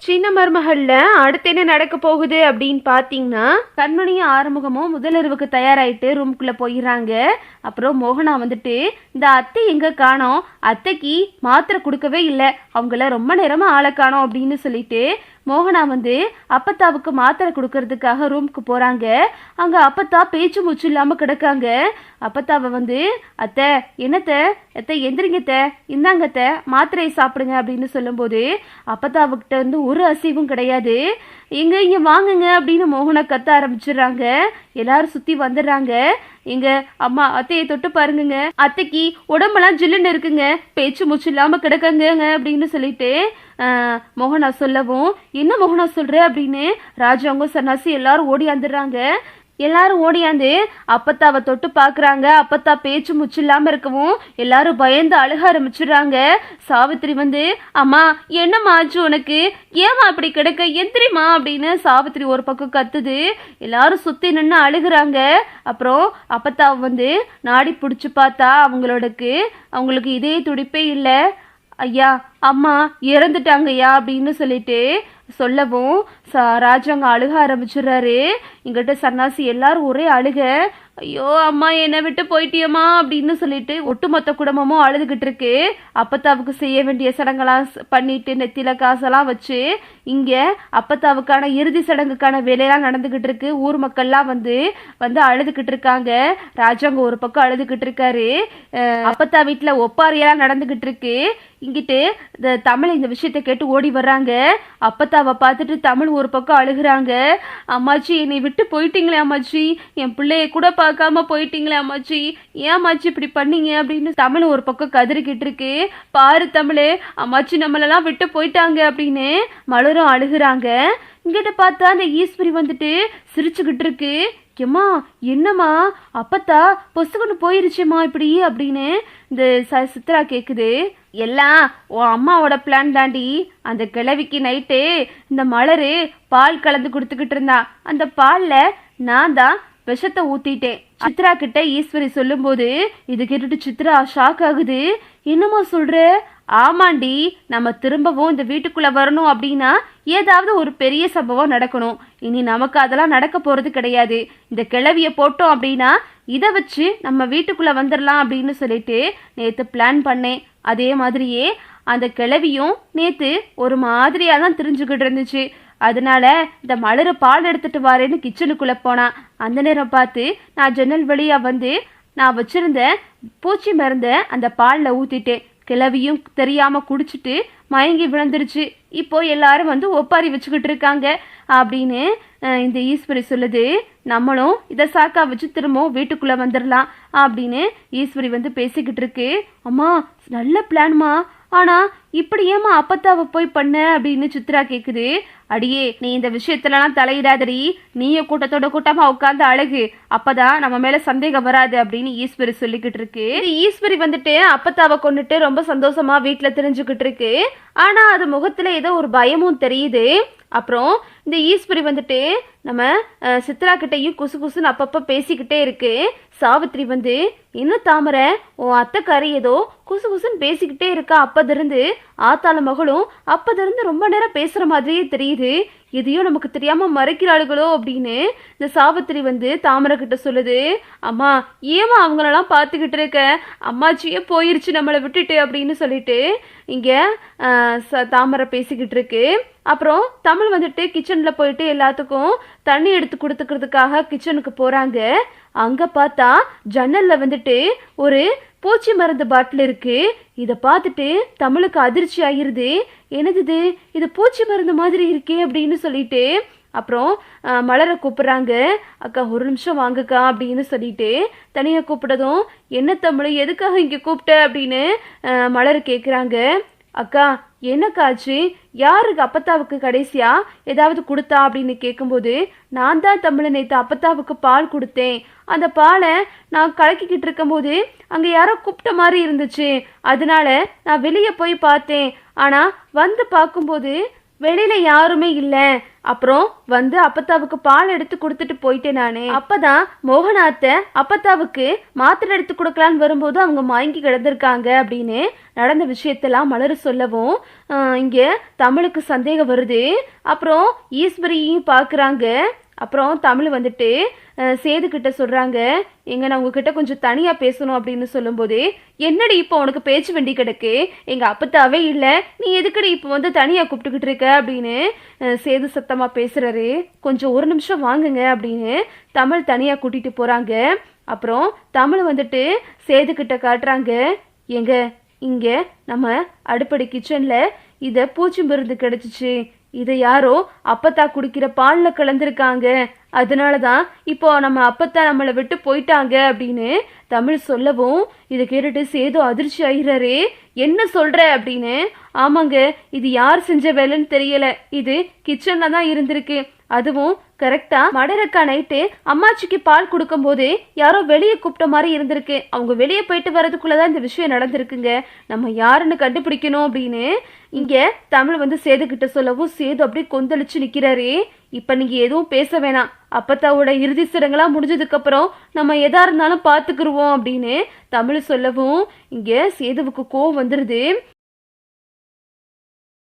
சின்ன மருமகள்ல அடுத்து என்ன நடக்க போகுது அப்படின்னு பாத்தீங்கன்னா கண்மணியும் ஆறுமுகமும் முதலிரவுக்கு தயாராயிட்டு ரூம்குள்ள போயிடுறாங்க. அப்புறம் மோகனா வந்துட்டு இந்த அத்தை எங்க காணோம், அத்தைக்கு மாத்திரை கொடுக்கவே இல்லை, அவங்கள ரொம்ப நேரமா ஆளை காணோம் அப்படின்னு சொல்லிட்டு மோகனா வந்து அப்பத்தாவுக்கு மாத்திரை கொடுக்கறதுக்காக ரூமுக்கு போறாங்க. அங்க அப்பத்தா பேச்சு மூச்சு இல்லாம கிடக்காங்க. அப்பத்தாவை வந்து அத்தை என்னத்த அத்தை எந்திரிங்கத்த இந்தாங்கத்த மாத்திரையை சாப்பிடுங்க அப்படின்னு சொல்லும்போது அப்பத்தாவுக்கிட்ட வந்து ஒரு அசைவும் கிடையாது. இங்க வாங்குங்க அப்படின்னு மோகனா கத்த ஆரம்பிச்சிடுறாங்க. எல்லாரும் சுத்தி வந்துடுறாங்க. எங்க அம்மா அத்தையை தொட்டு பாருங்க, அத்தைக்கு உடம்பெல்லாம் ஜில்லுன்னு இருக்குங்க, பேச்சு மூச்சு இல்லாம கிடக்குங்க அப்படின்னு சொல்லிட்டு மோகனா சொல்லவும் என்ன மோகனா சொல்ற அப்படின்னு ராஜாங்க சன்னாசி எல்லாரும் ஓடியாந்துடுறாங்க. எல்லாரும் ஓடியாந்து அப்பத்தாவை தொட்டு பாக்குறாங்க. அப்பத்தா பேச்சு முச்சு இல்லாம இருக்கவும் எல்லாரும் பயந்து அழுக ஆரம்பிச்சிடுறாங்க. சாவித்திரி வந்து அம்மா என்னம்மா ஆச்சு உனக்கு, ஏமா அப்படி கிடக்க, எந்திரிமா அப்படின்னு சாவித்திரி ஒரு பக்கம் கத்துது. எல்லாரும் சுத்தி நின்று அழுகுறாங்க. அப்புறம் அப்பத்தாவை வந்து நாடி பிடிச்சி பார்த்தா அவங்களுக்கு இதே துடிப்பே இல்லை. ஐயா அம்மா இறந்துட்டாங்கய்யா அப்படின்னு சொல்லிட்டு சொல்லவும் ராஜாங்க அழுக ஆரம்பிச்சிடுறாரு. இங்கிட்ட சன்னாசி எல்லாரும் ஒரே அழுக, ஐயோ அம்மா என்னை விட்டு போயிட்டியம்மா அப்படின்னு சொல்லிட்டு ஒட்டுமொத்த குடும்பமும் அழுதுகிட்டு இருக்கு. அப்பத்தாவுக்கு செய்ய வேண்டிய சடங்கெல்லாம் பண்ணிட்டு நெத்தில காசெல்லாம் வச்சு இங்க அப்பத்தாவுக்கான இறுதி சடங்குக்கான வேலையெல்லாம் நடந்துகிட்டு இருக்கு. ஊர் மக்கள்லாம் வந்து அழுதுகிட்டு இருக்காங்க. ராஜாங்க ஒரு பக்கம் அழுதுகிட்டு இருக்காரு. அப்பத்தா வீட்டுல ஒப்பாரியெல்லாம் நடந்துகிட்டு இருக்கு. இங்கிட்டு தமிழ் இந்த விஷயத்த கேட்டு ஓடி வர்றாங்க. அப்பத்தாவை பார்த்துட்டு தமிழ் ஒரு பக்கம் அழுகுறாங்க. அம்மாச்சி என்னை விட்டு போயிட்டீங்களே அம்மாச்சி, என் பிள்ளைய கூட பார்க்காம போயிட்டீங்களே அம்மாச்சி, ஏமாச்சி இப்படி பண்ணீங்க அப்படின்னு தமிழ் ஒரு பக்கம் கதறிக்கிட்டு இருக்கு. பாரு தமிழே, அம்மாச்சி நம்மளெல்லாம் விட்டு போயிட்டாங்க அப்படின்னு மலரும் அழுகுறாங்க. இங்கிட்ட பார்த்தா அந்த ஈஸ்வரி வந்துட்டு சிரிச்சுக்கிட்டு இருக்கு. ஏம்மா என்னம்மா அப்பத்தா பொசுக்குன்னு போயிருச்சுமா இப்படி அப்படின்னு இந்த சித்ரா கேக்குது. எல்லாம் உன் அம்மாவோட பிளான் தாண்டி. அந்த கிழவிக்கு நைட்டு இந்த மலரு பால் கலந்து கொடுத்துக்கிட்டு இருந்தா, அந்த பால்ல நான் தான் விஷத்தை ஊத்திட்டேன் சித்ரா கிட்ட ஈஸ்வரி சொல்லும் போது இது கேட்டுட்டு சித்ரா ஷாக் ஆகுது. என்னம்மா சொல்ற? ஆமாண்டி, நம்ம திரும்பவும் இந்த வீட்டுக்குள்ள வரணும் அப்படின்னா ஏதாவது ஒரு பெரிய சம்பவம் நடக்கணும். இனி நமக்கு அதெல்லாம் நடக்க போறது கிடையாது. இந்த கிழவிய போட்டோம் அப்படின்னா இதை வச்சு நம்ம வீட்டுக்குள்ள வந்துடலாம் அப்படின்னு சொல்லிட்டு நேத்து பிளான் பண்ணேன். அதே மாதிரியே அந்த கிழவியும் நேத்து ஒரு மாதிரியா தான் தெரிஞ்சுக்கிட்டு இருந்துச்சு. அதனால இந்த மலரு பால் எடுத்துட்டு வாரேன்னு கிச்சனுக்குள்ள போனா, அந்த நேரம் பார்த்து நான் ஜன்னல் வழியா வந்து நான் வச்சிருந்த பூச்சி மருந்த அந்த பால்ல ஊத்திட்டேன். கிழவியும் தெரியாம குடிச்சிட்டு மயங்கி விழுந்துருச்சு. இப்போ எல்லாரும் வந்து ஒப்பாரி வச்சுக்கிட்டு இருக்காங்க அப்படின்னு இந்த ஈஸ்வரி சொல்லுது. நம்மளும் இதை சாக்கா வச்சு திரும்பவும் வீட்டுக்குள்ள வந்துடலாம் அப்படின்னு ஈஸ்வரி வந்து பேசிக்கிட்டு இருக்கு. அம்மா நல்ல பிளான்மா, ஆனா இப்படி ஏமா அப்பத்தாவை போய் பண்ண அப்படின்னு சித்ரா கேக்குது. அடியே நீ இந்த விஷயத்துலலாம் தலையிடாதடி, நீய கூட்டத்தோட கூட்டமா உட்காந்து அழகு, அப்பதான் நம்ம மேல சந்தேகம் வராது அப்படின்னு ஈஸ்வரி சொல்லிக்கிட்டு இருக்கு. ஈஸ்வரி வந்துட்டு அப்பத்தாவை கொண்டுட்டு ரொம்ப சந்தோஷமா வீட்டுல தெரிஞ்சுக்கிட்டு இருக்கு. ஆனா அது முகத்துல ஏதோ ஒரு பயமும் தெரியுது. அப்புறம் இந்த ஈஸ்வரி வந்துட்டு நம்ம சித்ரா கிட்டையும் குசு குசுன்னு அப்பப்ப பேசிக்கிட்டே இருக்கு. சாவித்திரி வந்து இன்னும் தாமரை உன் அத்தைக்காரி ஏதோ குசு குசுன்னு பேசிக்கிட்டே இருக்கா, அப்பதிருந்து ஆத்தாள மகளும் அப்பதிருந்து ரொம்ப நேரம் பேசுற மாதிரியே தெரியுது, எதையோ நமக்கு தெரியாம மறைக்கிறாளுகளோ அப்படின்னு இந்த சாவித்திரி வந்து தாமரை கிட்ட சொல்லுது. அம்மா ஏமா அவங்களெல்லாம் பார்த்துக்கிட்டு இருக்க, அம்மாச்சியே போயிருச்சு நம்மளை விட்டுட்டு அப்படின்னு சொல்லிட்டு இங்க தாமரை பேசிக்கிட்டு இருக்கு. அப்புறம் தமிழ் வந்துட்டு கிச்சன்ல போயிட்டு எல்லாத்துக்கும் தண்ணி எடுத்து கொடுத்துக்கிறதுக்காக கிச்சனுக்கு போறாங்க. அங்க பார்த்தா ஜன்னல்ல வந்துட்டு ஒரு பூச்சி மருந்து பாட்டில் இருக்கு. இதை பார்த்துட்டு தமிழுக்கு அதிர்ச்சி ஆகிருது. என்னது இது பூச்சி மருந்து மாதிரி இருக்கே அப்படின்னு சொல்லிட்டு அப்புறம் மலரை கூப்பிடுறாங்க. அக்கா ஒரு நிமிஷம் வாங்கக்கா அப்படின்னு சொல்லிட்டு தனியா கூப்பிட்டதும் என்ன தமிழ் எதுக்காக இங்க கூப்பிட்ட அப்படின்னு மலர் கேக்குறாங்க. அக்கா என்னக்காச்சு, யாருக்கு அப்பத்தாவுக்கு கடைசியா ஏதாவது கொடுத்தா அப்படின்னு கேட்கும்போது நான் தான் தமிழ் நேத்து அப்பத்தாவுக்கு பால் கொடுத்தேன், அந்த பாலை நான் கலக்கிக்கிட்டு இருக்கும் போது அங்க யாரோ கூப்பிட்ட மாதிரி இருந்துச்சு, அதனால நான் வெளியே போய் பார்த்தேன், ஆனா வந்து பார்க்கும்போது வெளியில யாருமே இல்ல. அப்புறம் வந்து அப்பத்தாவுக்கு பால் எடுத்து கொடுத்துட்டு போயிட்டேன் நானு. அப்பதான் மோகனாத்த அப்பத்தாவுக்கு மாத்திரை எடுத்து கொடுக்கலான்னு வரும்போது அவங்க மயங்கி கிடந்திருக்காங்க அப்படின்னு நடந்த விஷயத்தெல்லாம் மலர் சொல்லவும் இங்க தமிழுக்கு சந்தேகம் வருது. அப்புறம் ஈஸ்வரியையும் பாக்குறாங்க. அப்புறம் தமிழ் வந்துட்டு சேது கிட்ட சொல்றாங்க, எங்க நான் உங்ககிட்ட கொஞ்சம் தனியா பேசணும் அப்படின்னு சொல்லும்போது, என்னடி இப்போ உனக்கு பேச்சு வண்டி கிடக்கு, எங்க அப்பத்தாவே இல்ல, நீ எதுக்கடி இப்போ வந்து தனியா கூப்பிட்டுக்கிட்டு இருக்க அப்படின்னு சேது சத்தமா பேசுறாரு. கொஞ்சம் ஒரு நிமிஷம் வாங்குங்க அப்படின்னு தமிழ் தனியா கூட்டிட்டு போறாங்க. அப்புறம் தமிழ் வந்துட்டு சேது கிட்ட காட்டுறாங்க, எங்க இங்க நம்ம அடுப்படி கிச்சன்ல இத பூச்சி மருந்து கிடைச்சிச்சு, இதை யாரோ அப்பத்தா குடிக்கிற பால்ல கலந்துருக்காங்க, அதனாலதான் இப்போ நம்ம அப்பத்தா நம்மளை விட்டு போயிட்டாங்க அப்படின்னு தமிழ் சொல்லவும் இதை கேட்டுட்டு சேது அதிர்ச்சி ஆகிறாரு. என்ன சொல்ற அப்படின்னு. ஆமாங்க, இது யார் செஞ்ச வேலைன்னு தெரியல, இது கிச்சன்ல தான் இருந்திருக்கு. அதுவும் கரெக்டா மடரக்கா நைட்டு அம்மாச்சிக்கு பால் கொடுக்கும் போது யாரோ வெளியே கூப்பிட்ட மாதிரி இருந்திருக்கு. அவங்க வெளியே போயிட்டு வர்றதுக்குள்ளதான் இந்த விஷயம் நடந்திருக்குங்க. நம்ம யாருன்னு கண்டுபிடிக்கணும் அப்படின்னு இங்க தமிழ் வந்து சேது கிட்ட சொல்லவும் சேது அப்படியே கொந்தளிச்சு நிக்கிறாரு. இப்ப நீங்க எதுவும் பேச வேணாம், அப்பத்தாவோட இறுதி சடங்கெல்லாம் முடிஞ்சதுக்கு அப்புறம் நம்ம எதா இருந்தாலும் பாத்துக்கிருவோம் அப்படின்னு தமிழ் சொல்லவும் இங்க சேதுவுக்கு கோவம் வந்துருது.